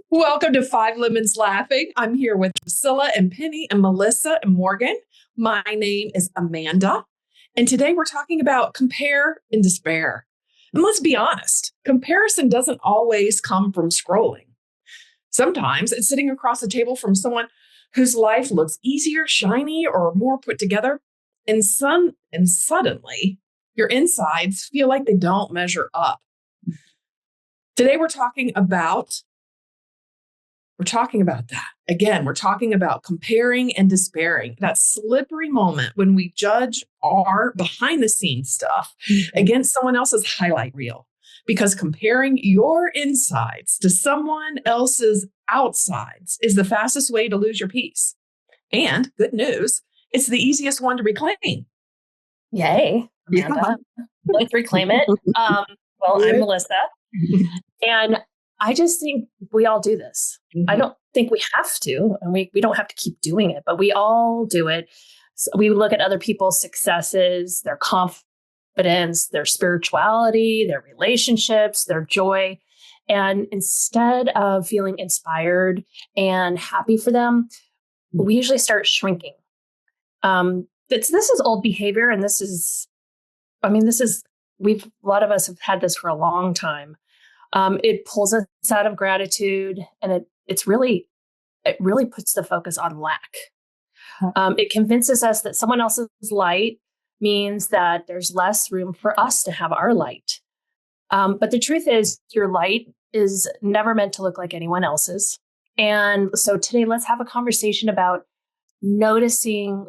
Welcome to Five Lemons Laughing. I'm here with Priscilla and Penny and Melissa and Morgan. My name is Amanda. And today we're talking about compare and despair. And let's be honest, comparison doesn't always come from scrolling. Sometimes it's sitting across the table from someone whose life looks easier, shiny, or more put together. And suddenly your insides feel like they don't measure up. Today we're talking about that. Again, we're talking about comparing and despairing, that slippery moment when we judge our behind the scenes stuff against someone else's highlight reel. Because comparing your insides to someone else's outsides is the fastest way to lose your peace. And good news, it's the easiest one to reclaim. Yay, Amanda. Let's reclaim it. Well, I'm Melissa. And I just think we all do this. I don't think we have to, and we don't have to keep doing it, but we all do it. So we look at other people's successes, their confidence, their spirituality, their relationships, their joy. And instead of feeling inspired and happy for them, we usually start shrinking. This is old behavior. And a lot of us have had this for a long time. It pulls us out of gratitude, and it really puts the focus on lack. It convinces us that someone else's light means that there's less room for us to have our light. But the truth is, your light is never meant to look like anyone else's. And so today, let's have a conversation about noticing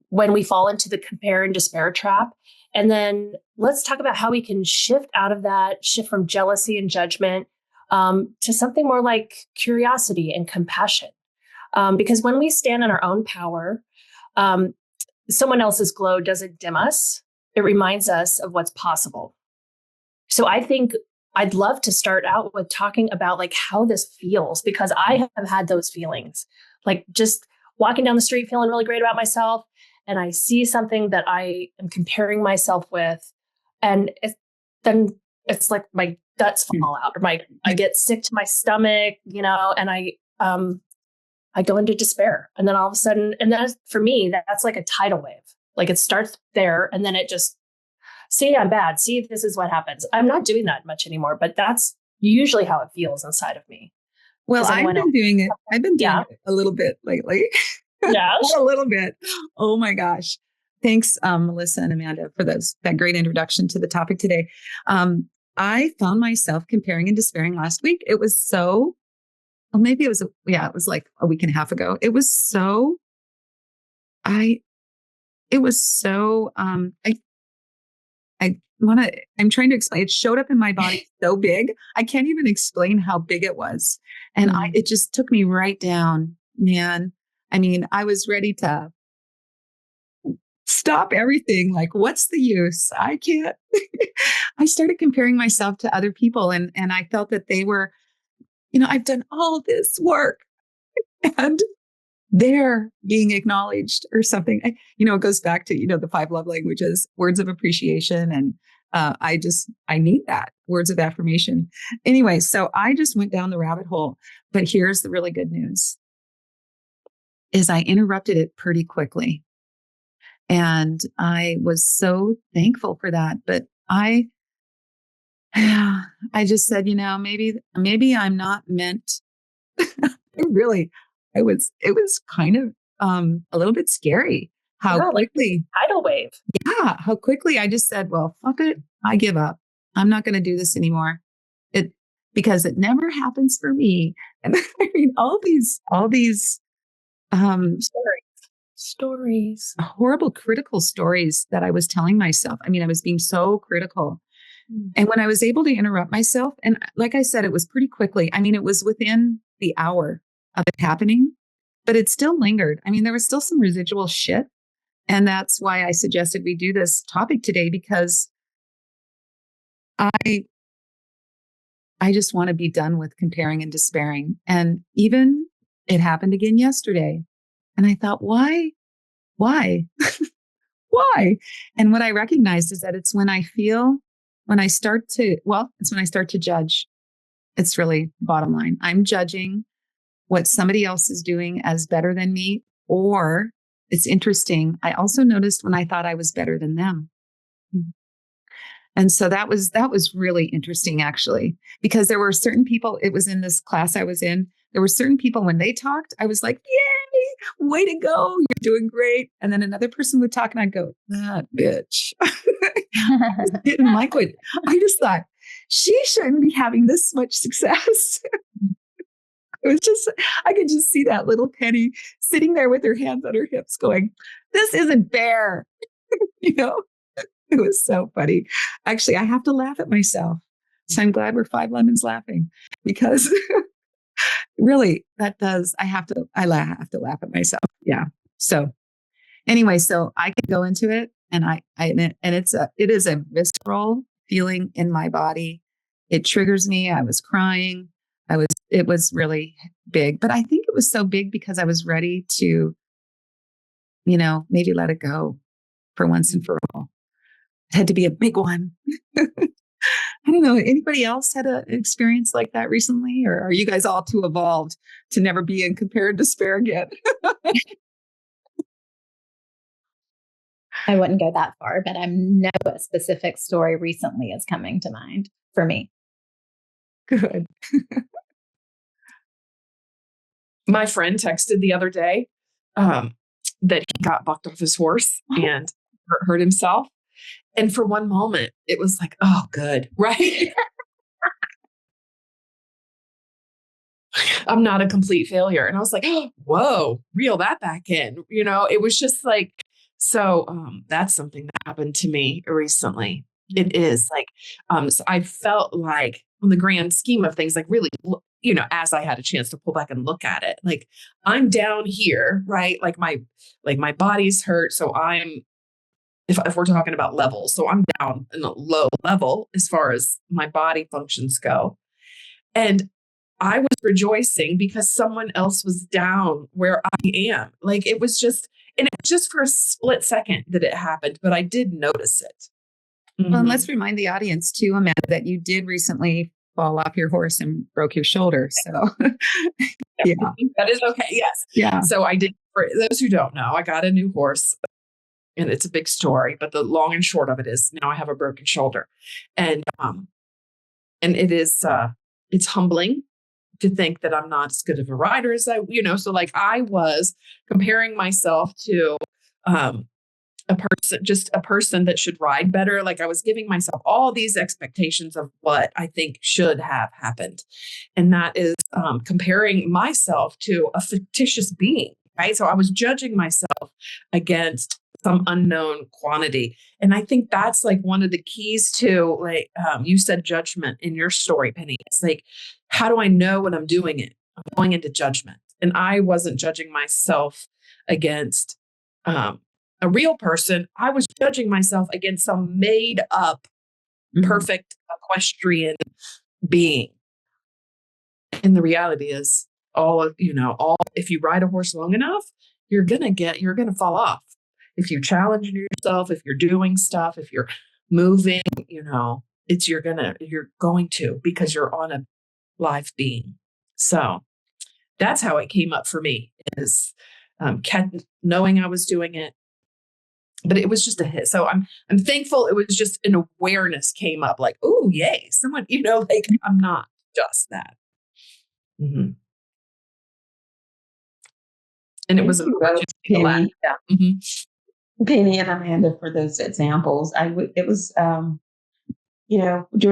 when we fall into the compare and despair trap. And then let's talk about how we can shift out of that, shift from jealousy and judgment to something more like curiosity and compassion. Because when we stand in our own power, someone else's glow doesn't dim us. It reminds us of what's possible. So I think I'd love to start out with talking about like how this feels, because I have had those feelings, like just walking down the street feeling really great about myself. And I see something that I am comparing myself with, and then it's like my guts fall out, or I get sick to my stomach, and I go into despair. And then all of a sudden, and then for me, that's like a tidal wave. Like it starts there, and then it just, see, I'm bad. See, this is what happens. I'm not doing that much anymore, but that's usually how it feels inside of me. Well, I've been doing it a little bit lately. Yeah, a little bit. Oh my gosh. Thanks, Melissa and Amanda, for that great introduction to the topic today. I found myself comparing and despairing last week. It was it was like a week and a half ago. I'm trying to explain. It showed up in my body so big. I can't even explain how big it was. And it just took me right down, man. I mean, I was ready to stop everything. Like, what's the use? I can't. I started comparing myself to other people, and I felt that they were, I've done all this work and they're being acknowledged or something. It goes back to, the 5 love languages, words of appreciation. And I need that, words of affirmation. Anyway, so I just went down the rabbit hole. But here's the really good news. Is I interrupted it pretty quickly. And I was so thankful for that. But I just said, maybe I'm not meant. It was kind of a little bit scary how quickly. Like tidal wave. Yeah. How quickly I just said, well, fuck it. I give up. I'm not going to do this anymore. Because it never happens for me. And I mean, all these stories, horrible critical stories that I was telling myself. I mean, I was being so critical. And when I was able to interrupt myself, and like I said, it was pretty quickly. I mean, it was within the hour of it happening, but it still lingered. I mean, there was still some residual shit. And that's why I suggested we do this topic today, because I just want to be done with comparing and despairing. And even it happened again yesterday. And I thought, why? Why? And what I recognized is that it's when it's when I start to judge. It's really bottom line. I'm judging what somebody else is doing as better than me, or it's interesting. I also noticed when I thought I was better than them. And so that was really interesting, actually, because there were certain people, it was in this class I was in, there were certain people when they talked, I was like, yay, way to go. You're doing great. And then another person would talk and I'd go, that bitch. I didn't like what I just thought she shouldn't be having this much success. It was just, I could just see that little Penny sitting there with her hands on her hips going, this isn't fair. You know? It was so funny. Actually, I have to laugh at myself. So I'm glad we're Five Lemons laughing because really I have to laugh at myself. Yeah. So anyway, so I can go into it and it is a visceral feeling in my body. It triggers me. I was crying. It was really big, but I think it was so big because I was ready to, maybe let it go for once and for all. It had to be a big one. I don't know. Anybody else had an experience like that recently? Or are you guys all too evolved to never be in compare and despair again? I wouldn't go that far, but I know a specific story recently is coming to mind for me. Good. My friend texted the other day that he got bucked off his horse and hurt himself. And for one moment, it was like, oh, good, right? I'm not a complete failure. And I was like, oh, whoa, reel that back in. It was just like, so that's something that happened to me recently. It is like, so I felt like on the grand scheme of things, like really, as I had a chance to pull back and look at it, like I'm down here, right? Like my body's hurt. So if we're talking about levels, so I'm down in a low level as far as my body functions go. And I was rejoicing because someone else was down where I am. Like it was just for a split second that it happened, but I did notice it. Mm-hmm. Well, and let's remind the audience too, Amanda, that you did recently fall off your horse and broke your shoulder. So yeah, that is okay. Yes. Yeah. So I did, for those who don't know, I got a new horse. And it's a big story, but the long and short of it is now I have a broken shoulder. And it is, it's humbling to think that I'm not as good of a rider as so like I was comparing myself to a person that should ride better. Like I was giving myself all these expectations of what I think should have happened. And that is comparing myself to a fictitious being, right? So I was judging myself against some unknown quantity. And I think that's like one of the keys to like, you said judgment in your story, Penny. It's like, how do I know when I'm doing it? I'm going into judgment. And I wasn't judging myself against a real person. I was judging myself against some made up, perfect equestrian being. And the reality is if you ride a horse long enough, you're going to fall off. If you challenge yourself, if you're doing stuff, if you're moving, you're going to, because you're on a live being. So that's how it came up for me, is knowing I was doing it, but it was just a hit. So I'm thankful it was just an awareness came up, like, oh, yay, someone, like I'm not just that. Mm-hmm. And it was Penny. Yeah. Mm-hmm. Penny and Amanda for those examples. It was during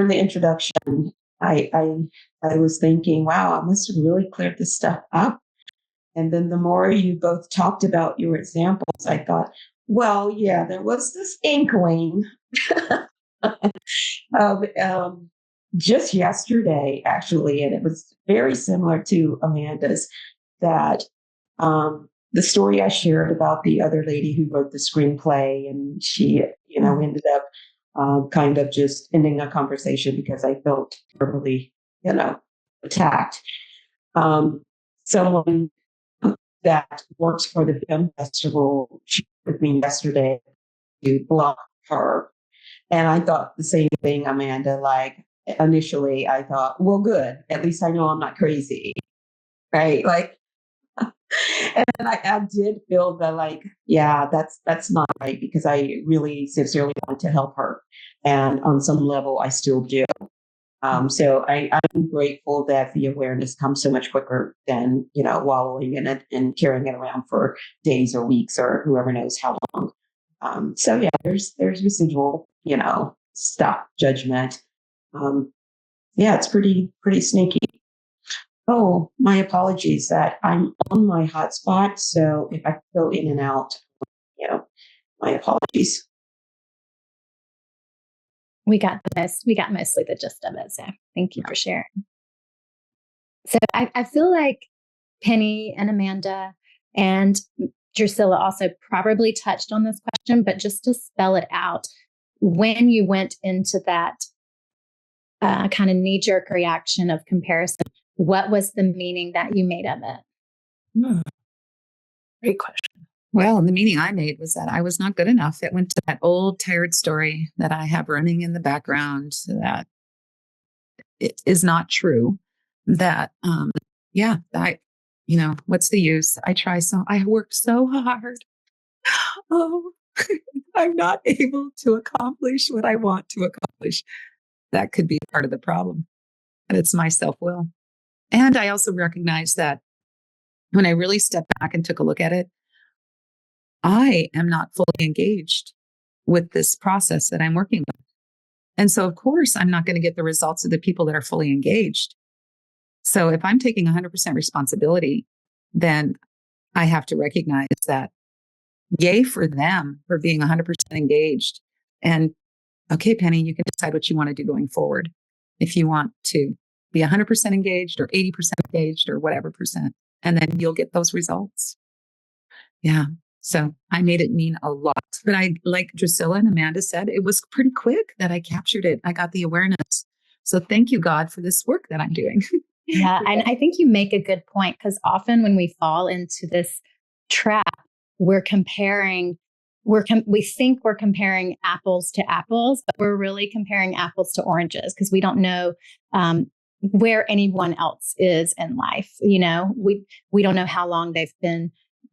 the introduction, I was thinking, wow, I must have really cleared this stuff up. And then the more you both talked about your examples, I thought, well, yeah, there was this inkling of just yesterday, actually, and it was very similar to Amanda's, that the story I shared about the other lady who wrote the screenplay, and she, ended up kind of just ending a conversation because I felt verbally, attacked. Someone that works for the film festival shared with me yesterday to block her And I thought the same thing, Amanda. Like initially, I thought, well, good. At least I know I'm not crazy, right? Like, and I did feel that, like, yeah, that's not right because I really sincerely wanted to help her, and on some level, I still do. So I'm grateful that the awareness comes so much quicker than, wallowing in it and carrying it around for days or weeks or whoever knows how long. So yeah, there's residual, stuff, judgment. Yeah, it's pretty sneaky. Oh, my apologies that I'm on my hotspot. So if I go in and out, my apologies. We got mostly the gist of it. So thank you for sharing. So I feel like Penny and Amanda and Drusilla also probably touched on this question, but just to spell it out, when you went into that kind of knee-jerk reaction of comparison, what was the meaning that you made of it? Great question. Well, the meaning I made was that I was not good enough. It went to that old tired story that I have running in the background that it is not true. That, what's the use? I worked so hard. Oh, I'm not able to accomplish what I want to accomplish. That could be part of the problem. And it's my self-will. And I also recognize that when I really stepped back and took a look at it, I am not fully engaged with this process that I'm working with. And so, of course, I'm not going to get the results of the people that are fully engaged. So if I'm taking 100% responsibility, then I have to recognize that yay for them for being 100% engaged. And okay, Penny, you can decide what you want to do going forward. If you want to be 100% engaged or 80% engaged or whatever percent, and then you'll get those results. Yeah. So I made it mean a lot. But like Drusilla and Amanda said, it was pretty quick that I captured it. I got the awareness. So thank you, God, for this work that I'm doing. Yeah. And I think you make a good point, because often when we fall into this trap, we're comparing, we think we're comparing apples to apples, but we're really comparing apples to oranges because we don't know where anyone else is in life. We don't know how long they've been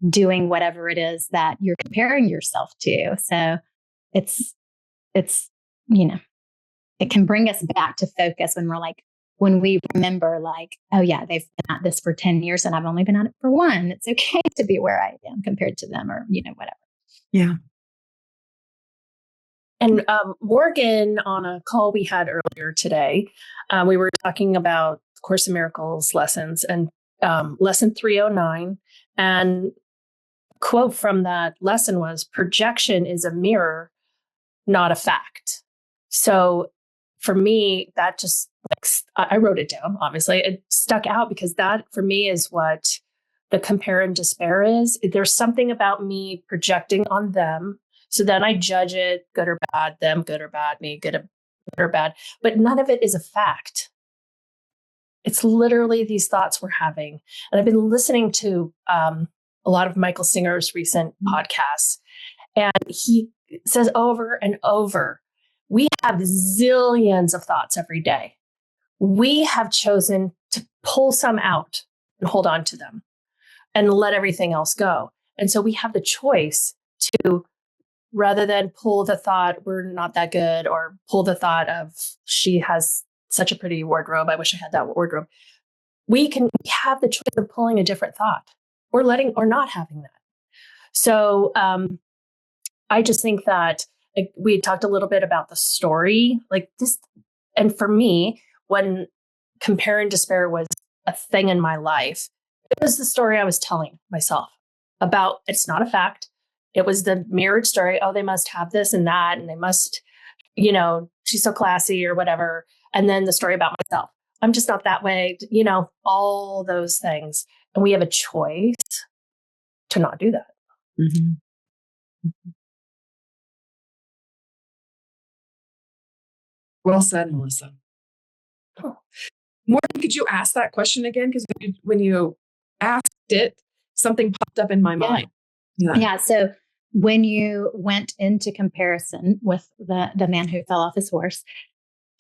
doing whatever it is that you're comparing yourself to. So it's, it can bring us back to focus when we remember oh yeah, they've been at this for 10 years and I've only been at it for one. It's okay to be where I am compared to them, or, whatever. Yeah. And Morgan, on a call we had earlier today, we were talking about Course in Miracles lessons and lesson 309. And quote from that lesson was, projection is a mirror, not a fact. So for me, that just I wrote it down, obviously. It stuck out because that for me is what the compare and despair is. There's something about me projecting on them. So then I judge it, good or bad, them good or bad, me good or bad. But none of it is a fact. It's literally these thoughts we're having. And I've been listening to a lot of Michael Singer's recent podcasts. And he says over and over, we have zillions of thoughts every day. We have chosen to pull some out and hold on to them and let everything else go. And so we have the choice to, rather than pull the thought, we're not that good, or pull the thought of, she has such a pretty wardrobe, I wish I had that wardrobe. We have the choice of pulling a different thought or not having that. So I just think that we talked a little bit about the story, like this. And for me, when compare and despair was a thing in my life, it was the story I was telling myself about. It's not a fact. It was the mirrored story. Oh, they must have this and that, and they must, she's so classy or whatever. And then the story about myself. I'm just not that way, all those things. And we have a choice to not do that. Mm-hmm. Well said, Melissa. Oh. Morgan, could you ask that question again? Because when you asked it, something popped up in my mind. Yeah. So when you went into comparison with the man who fell off his horse,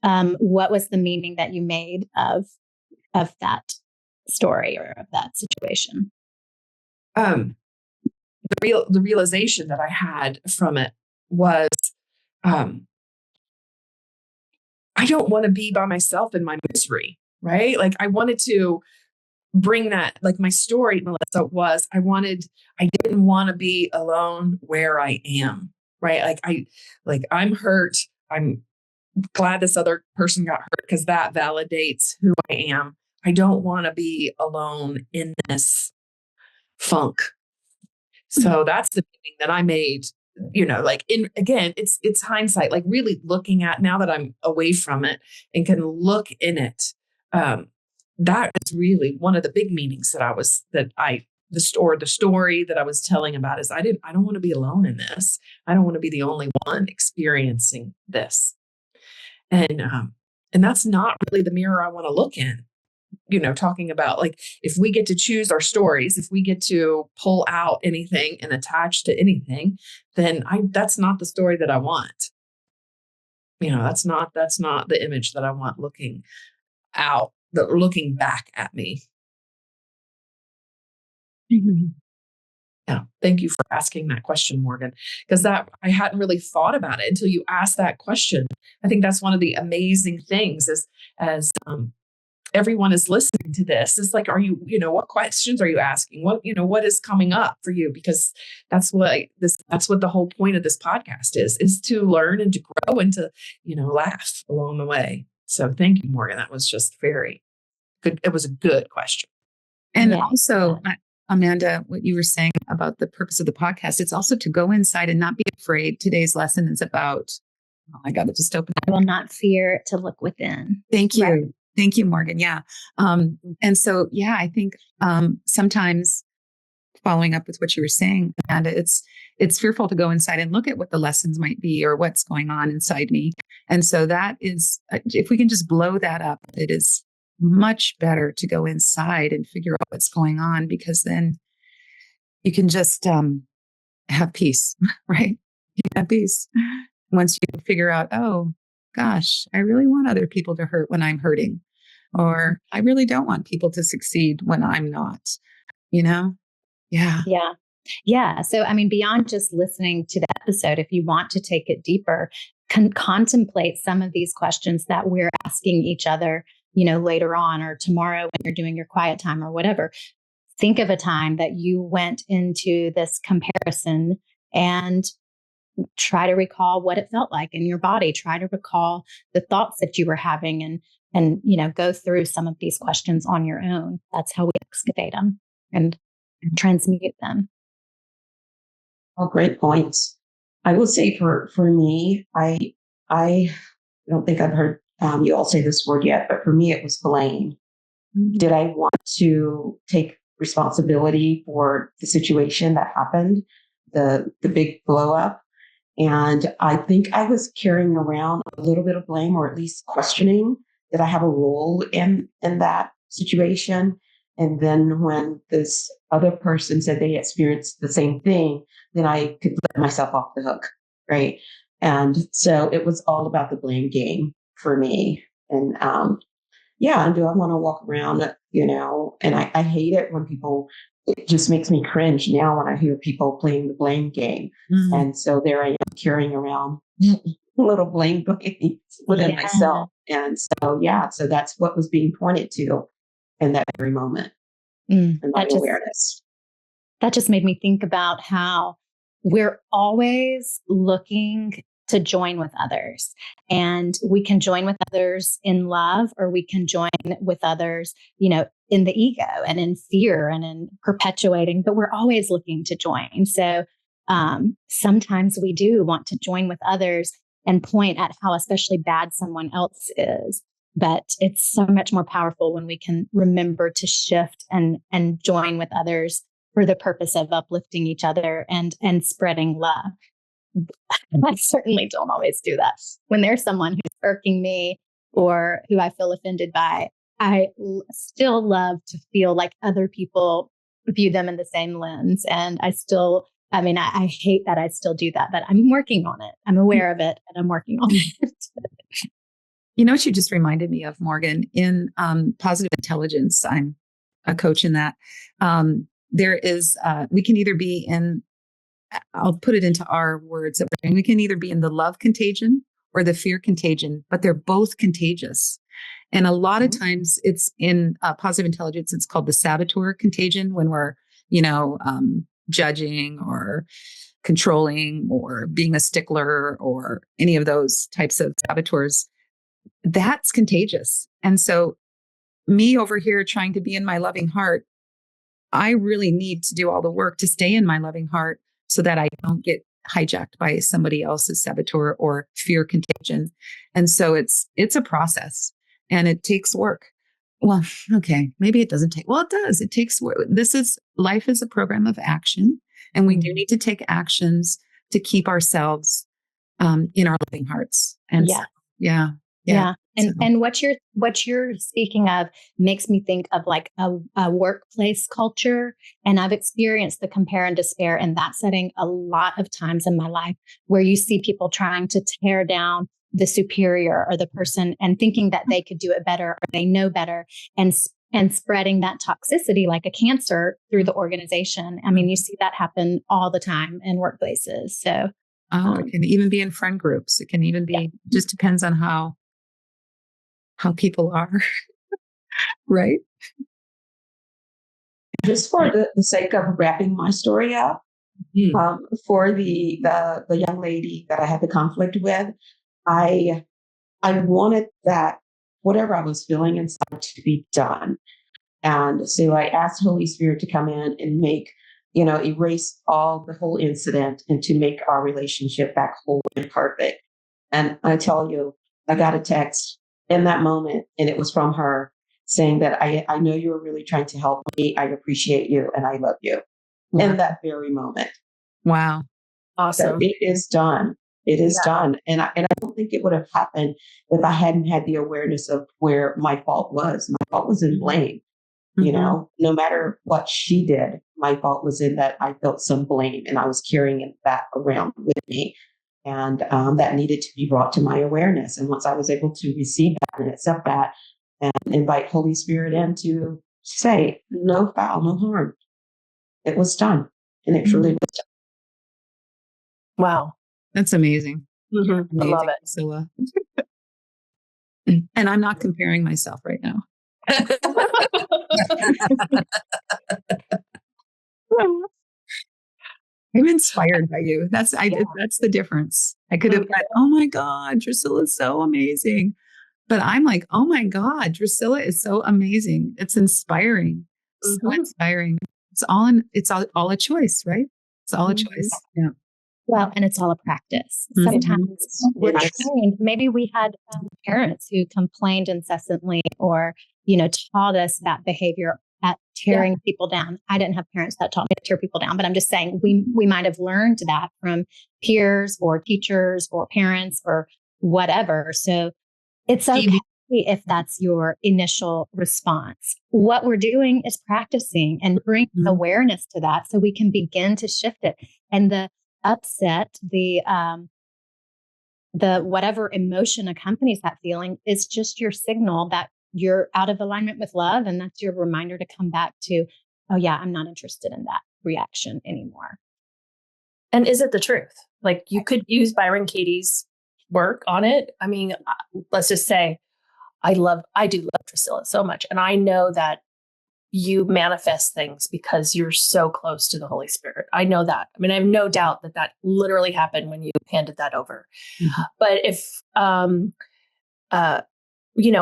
what was the meaning that you made of that story or of that situation? The realization that I had from it was, I don't want to be by myself in my misery, right? Like I wanted to bring that, like my story, Melissa, was I didn't want to be alone where I am, right? I'm hurt. I'm glad this other person got hurt because that validates who I am. I don't want to be alone in this funk. So that's the meaning that I made, it's hindsight, like really looking at now that I'm away from it and can look in it. That is really one of the big meanings the story that I was telling about is I don't want to be alone in this. I don't want to be the only one experiencing this. And that's not really the mirror I want to look in. Talking about like, if we get to choose our stories, if we get to pull out anything and attach to anything, then that's not the story that I want. That's not the image that I want looking back at me. Mm-hmm. Yeah. Thank you for asking that question, Morgan, because I hadn't really thought about it until you asked that question. I think that's one of the amazing things as everyone is listening to this. It's like, what questions are you asking? What is coming up for you? Because that's what the whole point of this podcast is to learn and to grow and to, laugh along the way. So thank you, Morgan. That was just very good. It was a good question. And also, Amanda, what you were saying about the purpose of the podcast, it's also to go inside and not be afraid. Today's lesson is about, I got to just open it. I will not fear to look within. Thank you. Right. Thank you, Morgan. Yeah. And so, I think sometimes following up with what you were saying, Amanda, it's fearful to go inside and look at what the lessons might be or what's going on inside me. And so that is, if we can just blow that up, it is much better to go inside and figure out what's going on, because then you can just have peace, right? You have peace once you figure out, oh gosh, I really want other people to hurt when I'm hurting, or I really don't want people to succeed when I'm not, Yeah. Yeah. So, beyond just listening to the episode, if you want to take it deeper, contemplate some of these questions that we're asking each other, later on or tomorrow when you're doing your quiet time or whatever. Think of a time that you went into this comparison and try to recall what it felt like in your body. Try to recall the thoughts that you were having and go through some of these questions on your own. That's how we excavate them and transmute them. Oh, great points. I will say for me, I don't think I've heard you all say this word yet, but for me, it was blame. Mm-hmm. Did I want to take responsibility for the situation that happened, the big blow up? And I think I was carrying around a little bit of blame, or at least questioning that I have a role in that situation. And then when this other person said they experienced the same thing, then I could let myself off the hook, right? And so it was all about the blame game for me. And and do I want to walk around, and I hate it when it just makes me cringe now when I hear people playing the blame game. Mm-hmm. And so there I am carrying around little blame games within myself. And so, so that's what was being pointed to in that very moment. And my awareness. That just made me think about how we're always looking to join with others, and we can join with others in love, or we can join with others, in the ego and in fear and in perpetuating, but we're always looking to join. So sometimes we do want to join with others and point at how especially bad someone else is. But it's so much more powerful when we can remember to shift and join with others for the purpose of uplifting each other and spreading love. I certainly don't always do that. When there's someone who's irking me or who I feel offended by, I still love to feel like other people view them in the same lens. And I I mean, I hate that I still do that, but I'm working on it. I'm aware of it and I'm working on it. You know what you just reminded me of, Morgan, in positive intelligence. I'm a coach in that. There is, we can either be in, I'll put it into our words that we're doing. We can either be in the love contagion or the fear contagion, but they're both contagious. And a lot of times it's in positive intelligence, it's called the saboteur contagion when we're, judging or controlling or being a stickler or any of those types of saboteurs. That's contagious. And so me over here trying to be in my loving heart, I really need to do all the work to stay in my loving heart so that I don't get hijacked by somebody else's saboteur or fear contagion. And so it's a process and it takes work. Well, okay, maybe it doesn't take, well, it does. It takes work. Life is a program of action, and we do need to take actions to keep ourselves in our loving hearts. And yeah. Yeah. And what you're speaking of makes me think of like a workplace culture. And I've experienced the compare and despair in that setting a lot of times in my life, where you see people trying to tear down the superior or the person and thinking that they could do it better or they know better, and spreading that toxicity like a cancer through the organization. I mean, you see that happen all the time in workplaces. So it can even be in friend groups. It can even be, just depends on how people are, right? Just for the sake of wrapping my story up, for the young lady that I had the conflict with, I wanted that, whatever I was feeling inside, to be done. And so I asked Holy Spirit to come in and make, erase the whole incident and to make our relationship back whole and perfect. And I tell you, I got a text in that moment, and it was from her saying that I know you were really trying to help me. I appreciate you and I love you. Wow. In that very moment. Wow. Awesome. So it is done. It is done. And I don't think it would have happened if I hadn't had the awareness of where my fault was. My fault was in blame. No matter what she did, my fault was in that I felt some blame and I was carrying that around with me. And that needed to be brought to my awareness. And once I was able to receive that and accept that and invite Holy Spirit in to say, no foul, no harm, it was done. And it truly was done. Wow. That's amazing. Amazing. I love it. Priscilla. And I'm not comparing myself right now. I'm inspired by you. That's the difference. I could have gone, oh my God, Drusilla's so amazing. But I'm like, oh my God, Drusilla is so amazing. It's inspiring. So inspiring. It's all a choice, right? It's all a choice. Yeah. Well, and it's all a practice. Sometimes we're trained. Maybe we had parents who complained incessantly or, taught us that behavior at tearing people down. I didn't have parents that taught me to tear people down, but I'm just saying we might have learned that from peers or teachers or parents or whatever. So it's okay if that's your initial response. What we're doing is practicing and bringing awareness to that so we can begin to shift it. And the upset, the whatever emotion accompanies that feeling is just your signal that you're out of alignment with love. And that's your reminder to come back to, oh yeah, I'm not interested in that reaction anymore. And is it the truth? Like, you could use Byron Katie's work on it. I mean, let's just say I do love Drusilla so much. And I know that you manifest things because you're so close to the Holy Spirit. I know that. I mean, I have no doubt that literally happened when you handed that over. But if,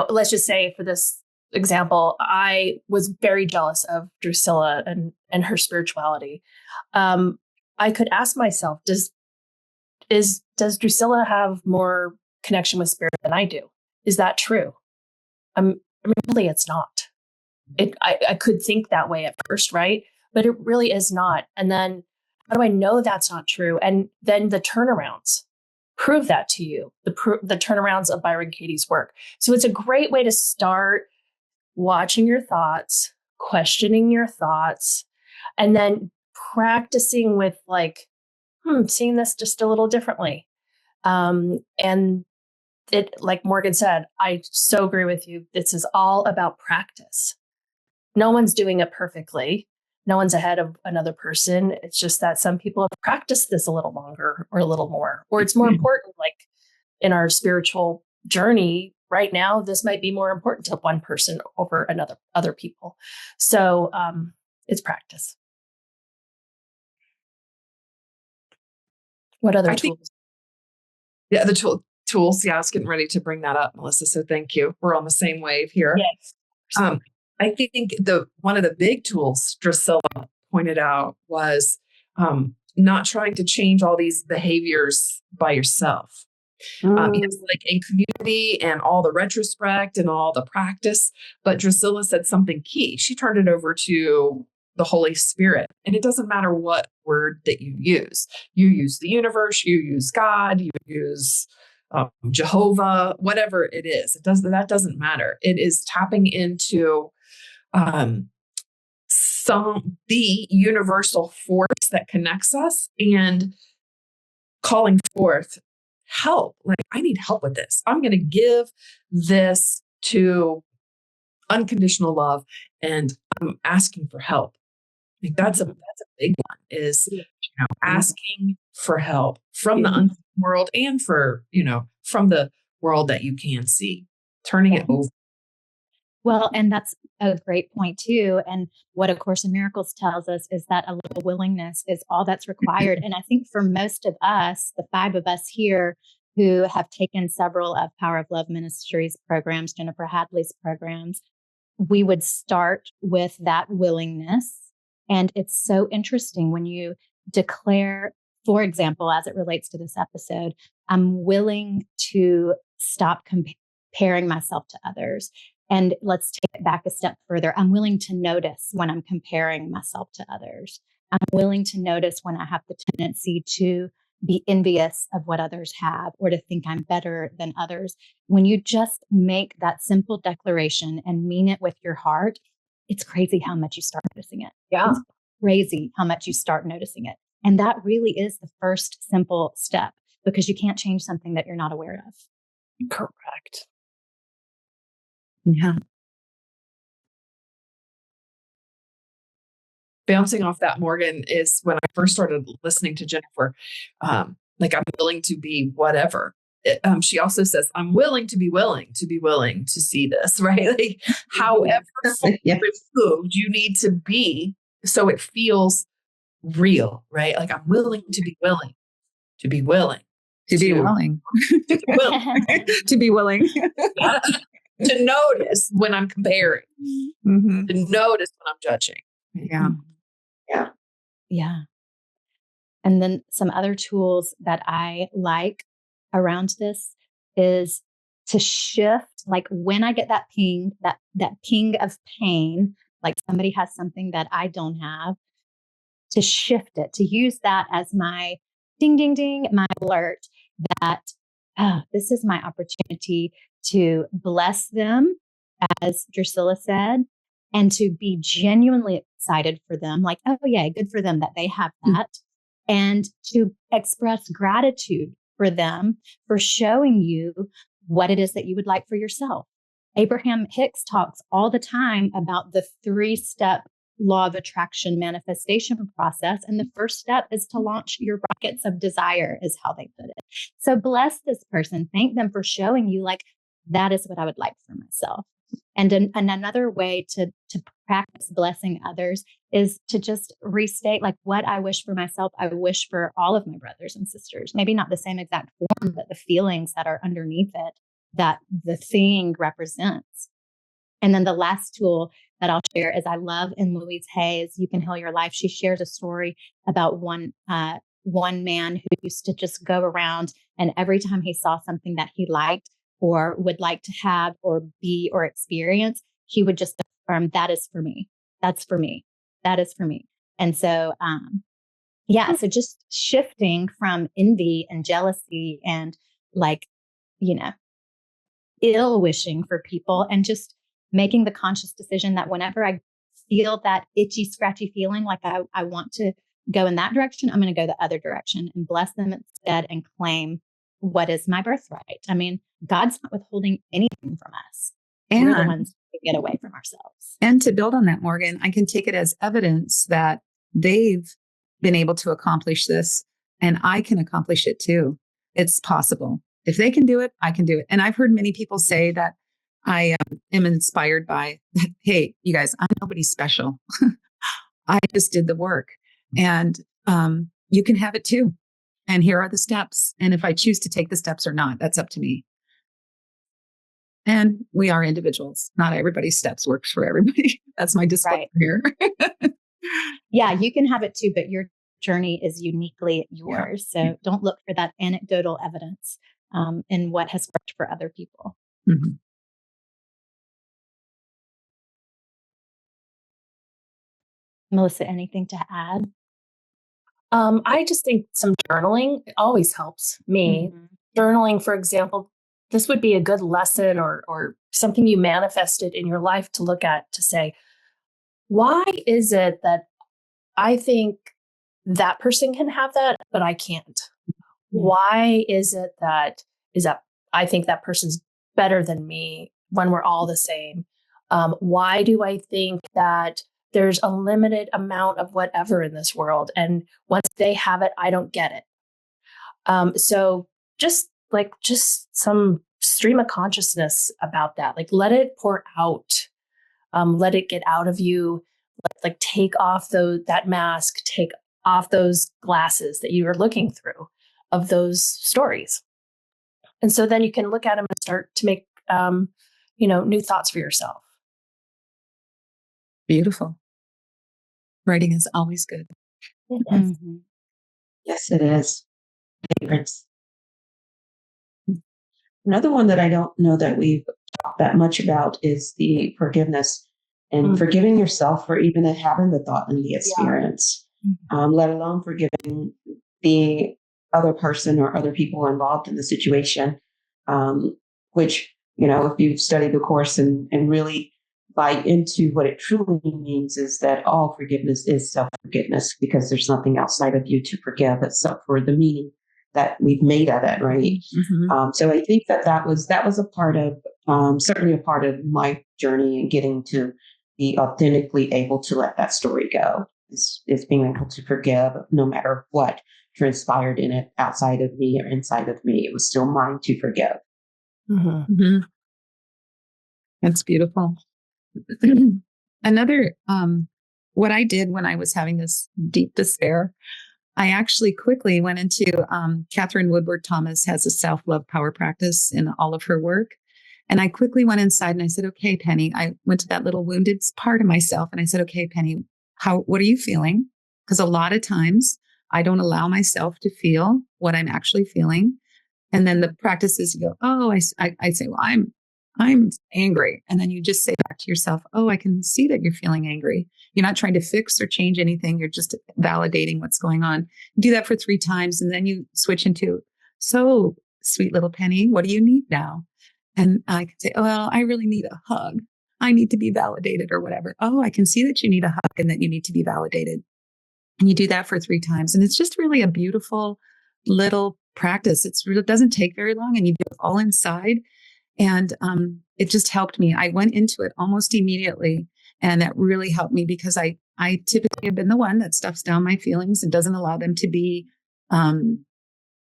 let's just say for this example, I was very jealous of Drusilla and her spirituality. I could ask myself, does Drusilla have more connection with spirit than I do? Is that true? Really, it's not. I could think that way at first, right? But it really is not. And then how do I know that's not true? And then the turnarounds prove that to you, the turnarounds of Byron Katie's work. So it's a great way to start watching your thoughts, questioning your thoughts, and then practicing with like, seeing this just a little differently. And it, like Morgan said, I so agree with you. This is all about practice. No one's doing it perfectly. No one's ahead of another person. It's just that some people have practiced this a little longer or a little more, or it's more important, like in our spiritual journey right now, this might be more important to one person over other people. So it's practice. What other tools? Yeah, the tools. Yeah, I was getting ready to bring that up, Melissa. So thank you. We're on the same wave here. Yes. I think one of the big tools Drusilla pointed out was not trying to change all these behaviors by yourself. Yes, like in community and all the retrospect and all the practice. But Drusilla said something key. She turned it over to the Holy Spirit. And it doesn't matter what word that you use. You use the universe, you use God, you use Jehovah, whatever it is. That doesn't matter. It is tapping into the universal force that connects us and calling forth help. Like, I need help with this. I'm going to give this to unconditional love and I'm asking for help. Like that's a big one, is asking for help from the unseen world and from the world that you can see, turning it over. Well, and that's a great point too. And what A Course in Miracles tells us is that a little willingness is all that's required. And I think for most of us, the 5 of us here who have taken several of Power of Love Ministries programs, Jennifer Hadley's programs, we would start with that willingness. And it's so interesting when you declare, for example, as it relates to this episode, I'm willing to stop comparing myself to others. And let's take it back a step further. I'm willing to notice when I'm comparing myself to others. I'm willing to notice when I have the tendency to be envious of what others have or to think I'm better than others. When you just make that simple declaration and mean it with your heart, it's crazy how much you start noticing it. Yeah. It's crazy how much you start noticing it. And that really is the first simple step, because you can't change something that you're not aware of. Correct. Yeah. Bouncing off that, Morgan, is when I first started listening to Jennifer, like, I'm willing to be whatever. She also says, I'm willing to be willing to see this, right? Like, however removed you need to be so it feels real, right? Like, I'm willing to be willing to be willing to be willing to be willing to notice when I'm comparing, to notice when I'm judging. Yeah. And then some other tools that I like around this is to shift, like when I get that ping, that ping of pain, like somebody has something that I don't have, to shift it, to use that as my ding, ding, ding, my alert that this is my opportunity to bless them, as Drusilla said, and to be genuinely excited for them. Like, oh yeah, good for them that they have that. And to express gratitude for them for showing you what it is that you would like for yourself. Abraham Hicks talks all the time about the 3-step law of attraction manifestation process. And the first step is to launch your rockets of desire, is how they put it. So bless this person. Thank them for showing you, like, that is what I would like for myself. And another way to practice blessing others is to just restate, like, what I wish for myself, I wish for all of my brothers and sisters. Maybe not the same exact form, but the feelings that are underneath it that the thing represents. And then the last tool that I'll share is, I love in Louise Hay's You Can Heal Your Life. She shares a story about one man who used to just go around, and every time he saw something that he liked or would like to have or be or experience, he would just affirm, that is for me. That's for me. That is for me. And so, so just shifting from envy and jealousy and, like, ill wishing for people, and just making the conscious decision that whenever I feel that itchy, scratchy feeling, like I want to go in that direction, I'm going to go the other direction and bless them instead and claim what is my birthright. I mean, God's not withholding anything from us. We're the ones who get away from ourselves. And to build on that, Morgan, I can take it as evidence that they've been able to accomplish this and I can accomplish it too. It's possible. If they can do it, I can do it. And I've heard many people say that I am inspired by, hey, you guys, I'm nobody special. I just did the work and you can have it too. And here are the steps. And if I choose to take the steps or not, that's up to me. And we are individuals. Not everybody's steps works for everybody. That's my disclaimer here. Yeah, you can have it too, but your journey is uniquely yours. Yeah. So don't look for that anecdotal evidence in what has worked for other people. Mm-hmm. Melissa, anything to add? I just think some journaling always helps me. Mm-hmm. Journaling, for example, this would be a good lesson or something you manifested in your life to look at to say, why is it that I think that person can have that, but I can't? Why is it that I think that person's better than me when we're all the same? Why do I think that there's a limited amount of whatever in this world, and once they have it, I don't get it? So just some stream of consciousness about that. Like, let it pour out. Let it get out of you. Like, take off that mask, take off those glasses that you are looking through of those stories. And so then you can look at them and start to make, new thoughts for yourself. Beautiful. Writing is always good. Mm-hmm. Yes, it is. Favorites. Another one that I don't know that we've talked that much about is the forgiveness and forgiving yourself for even having the thought and the experience, let alone forgiving the other person or other people involved in the situation, which, if you've studied the course and really buy into what it truly means is that all forgiveness is self-forgiveness because there's nothing outside of you to forgive except for the meaning that we've made of it, right? Mm-hmm. So I think that was a part of, certainly a part of my journey in getting to be authentically able to let that story go, is being able to forgive no matter what transpired in it outside of me or inside of me. It was still mine to forgive. Mm-hmm. Mm-hmm. That's beautiful. Another, what I did when I was having this deep despair, I actually quickly went into, Catherine Woodward Thomas has a self-love power practice in all of her work. And I quickly went inside and I said, okay, Penny, I went to that little wounded part of myself. And I said, okay, Penny, what are you feeling? Because a lot of times I don't allow myself to feel what I'm actually feeling. And then the practice is you go, oh, I say, well, I'm angry. And then you just say back to yourself, oh, I can see that you're feeling angry. You're not trying to fix or change anything. You're just validating what's going on. Do that for 3 times. And then you switch into, so sweet little Penny, what do you need now? And I can say, oh, well, I really need a hug. I need to be validated or whatever. Oh, I can see that you need a hug and that you need to be validated. And you do that for 3 times. And it's just really a beautiful little practice. It doesn't take very long and you do it all inside. And it just helped me. I went into it almost immediately. And that really helped me because I typically have been the one that stuffs down my feelings and doesn't allow them to be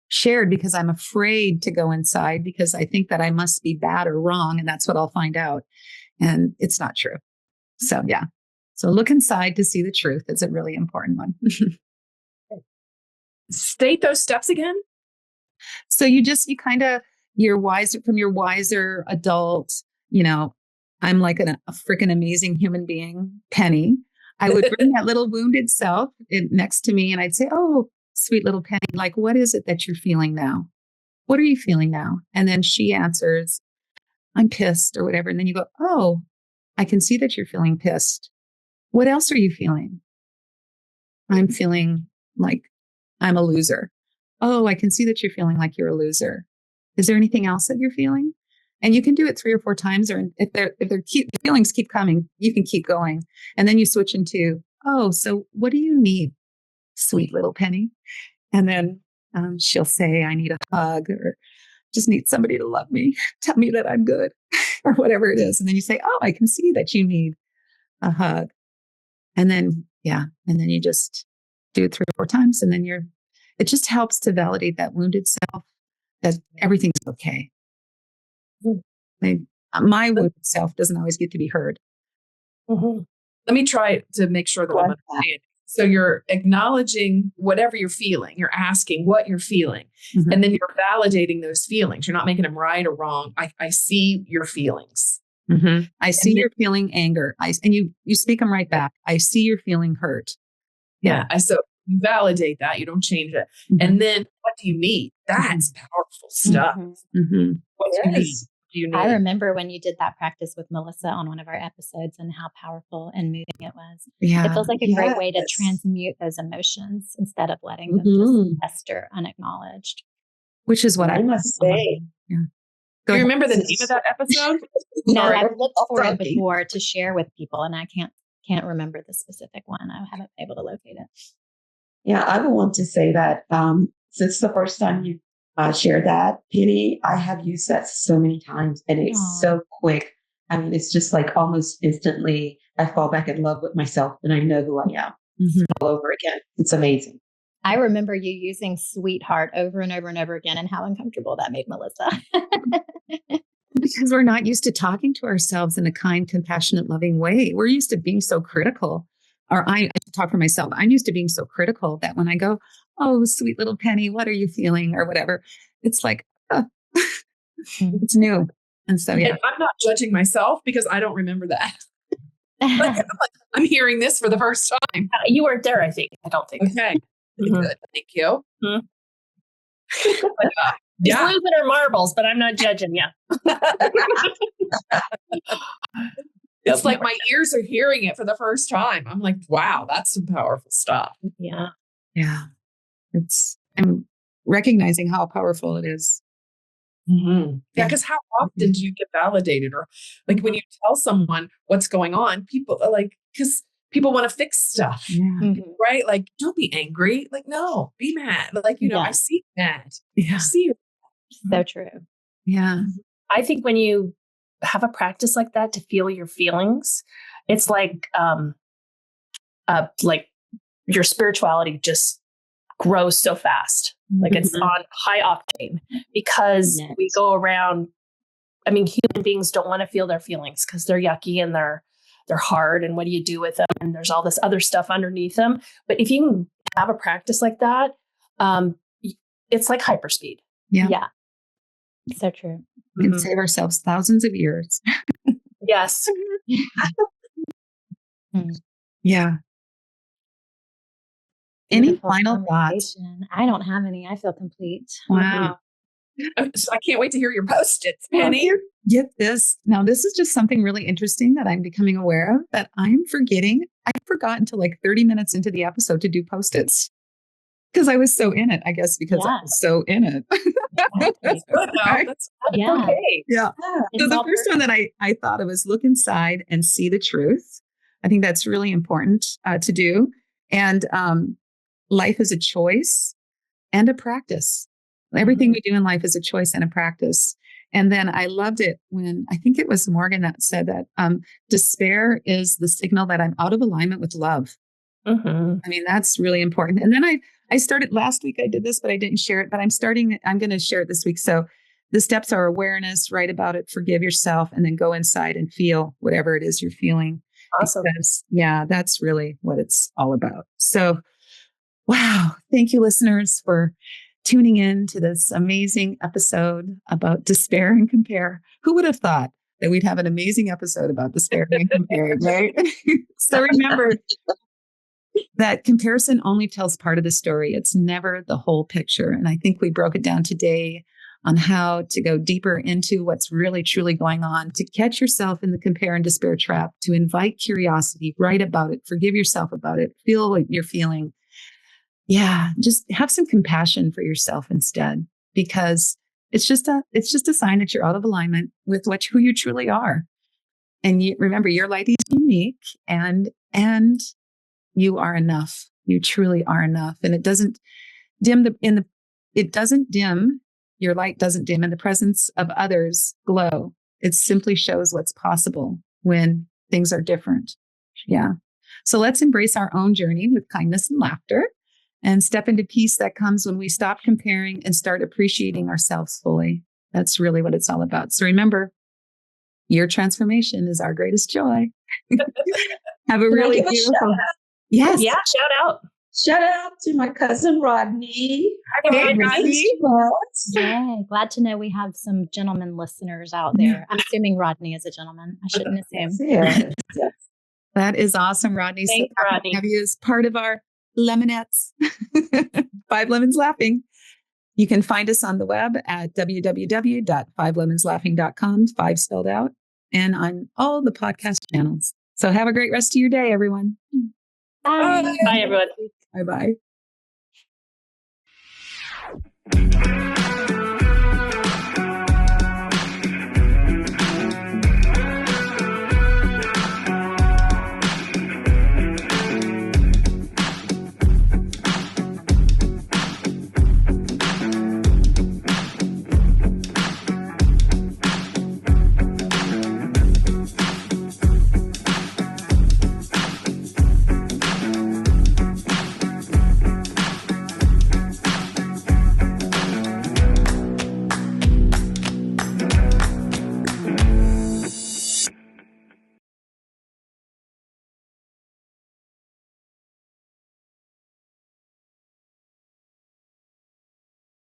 shared because I'm afraid to go inside because I think that I must be bad or wrong. And that's what I'll find out. And it's not true. So, yeah. So look inside to see the truth is a really important one. State those steps again. So you're wiser from your wiser adult, I'm like a freaking amazing human being, Penny. I would bring that little wounded self next to me and I'd say, oh, sweet little Penny, like, what is it that you're feeling now? What are you feeling now? And then she answers, I'm pissed or whatever. And then you go, oh, I can see that you're feeling pissed. What else are you feeling? I'm feeling like I'm a loser. Oh, I can see that you're feeling like you're a loser. Is there anything else that you're feeling? And you can do it 3 or 4 times, or if the feelings keep coming, you can keep going. And then you switch into, oh, so what do you need? sweet little Penny. And then she'll say, I need a hug, or just need somebody to love me, tell me that I'm good, or whatever it is. And then you say, oh, I can see that you need a hug. And then, and then you just do it 3 or 4 times. And then it just helps to validate that wounded self that everything's okay. My wounded self doesn't always get to be heard. Mm-hmm. Let me try to make sure that I'm understanding. So you're acknowledging whatever you're feeling. You're asking what you're feeling. Mm-hmm. And then you're validating those feelings. You're not making them right or wrong. I see your feelings. Mm-hmm. I see you're feeling anger. And you speak them right back. I see you're feeling hurt. Yeah. So you validate that. You don't change it. Mm-hmm. And then what do you need? That's powerful stuff. Mm-hmm. What do you need? I remember when you did that practice with Melissa on one of our episodes and how powerful and moving it was. Yeah. It feels like a great way to transmute those emotions instead of letting them just fester unacknowledged. Which is what I must say. Yeah. Do you remember the name of that episode? No, I've looked for it before to share with people, and I can't remember the specific one. I haven't been able to locate it. Yeah, I would want to say that since the first time you shared that, Penny, I have used that so many times, and it's so quick. I mean, it's just like almost instantly I fall back in love with myself and I know who I am all over again. It's amazing. I remember you using sweetheart over and over and over again and how uncomfortable that made Melissa. Because we're not used to talking to ourselves in a kind, compassionate, loving way. We're used to being so critical. Or I talk for myself. I'm used to being so critical that when I go, oh, sweet little Penny, what are you feeling? Or whatever. It's like, it's new. And so, And I'm not judging myself because I don't remember that. I'm hearing this for the first time. You weren't there, I think. I don't think. Okay. Good. Thank you. Mm-hmm. But, She's losing her marbles, but I'm not judging you. It's like my ears are hearing it for the first time. I'm like, wow, that's some powerful stuff. Yeah. Yeah. I'm recognizing how powerful it is. Mm-hmm. Yeah. Because how often do you get validated, or like when you tell someone what's going on, people are like, because people want to fix stuff, right? Like, don't be angry. Like, no, be mad. Like, I see you mad. Yeah. I see you. So true. Yeah. I think when you have a practice like that to feel your feelings, it's like your spirituality just grows so fast. Like it's on high octane because we go around. I mean, human beings don't want to feel their feelings because they're yucky and they're hard. And what do you do with them? And there's all this other stuff underneath them. But if you can have a practice like that, it's like hyperspeed. Yeah. Yeah. So true. We can save ourselves thousands of years. Yes. Yeah. Any final thoughts? I don't have any. I feel complete. Wow. So I can't wait to hear your post-its, Penny. Get this. Now, this is just something really interesting that I'm becoming aware of that I'm forgetting. I forgot until like 30 minutes into the episode to do post-its because I was so in it, I guess, because I was so in it. That's good. Right? That's okay. Yeah. So the first one that I thought of was look inside and see the truth. I think that's really important to do. And life is a choice and a practice. Everything we do in life is a choice and a practice. And then I loved it when I think it was Morgan that said that despair is the signal that I'm out of alignment with love. I mean, that's really important. And then I started last week. I did this, but I didn't share it. But I'm going to share it this week. So the steps are awareness, write about it, forgive yourself, and then go inside and feel whatever it is you're feeling. Awesome. Because, that's really what it's all about. So, wow. Thank you, listeners, for tuning in to this amazing episode about despair and compare. Who would have thought that we'd have an amazing episode about despair and compare, right? So remember that comparison only tells part of the story. It's never the whole picture. And I think we broke it down today on how to go deeper into what's really, truly going on, to catch yourself in the compare and despair trap, to invite curiosity, write about it, forgive yourself about it, feel what you're feeling. Yeah, just have some compassion for yourself instead, because it's just a sign that you're out of alignment with who you truly are. And remember, your light is unique and you are enough. You truly are enough. And it doesn't dim your light doesn't dim in the presence of others glow. It simply shows what's possible when things are different. Yeah. So let's embrace our own journey with kindness and laughter and step into peace that comes when we stop comparing and start appreciating ourselves fully. That's really what it's all about. So remember, your transformation is our greatest joy. Have a really beautiful. Yes. Yeah. Shout out. Shout out to my cousin Rodney. Hey, Rodney. Yay. Glad to know we have some gentleman listeners out there. I'm assuming Rodney is a gentleman. I shouldn't assume. Yes. That is awesome, Rodney. Thanks, so Rodney. Have you as part of our Lemonettes. 5 Lemons Laughing. You can find us on the web at www.5lemonslaughing.com, 5 spelled out, and on all the podcast channels. So have a great rest of your day, everyone. Bye. Bye, everyone. Bye-bye.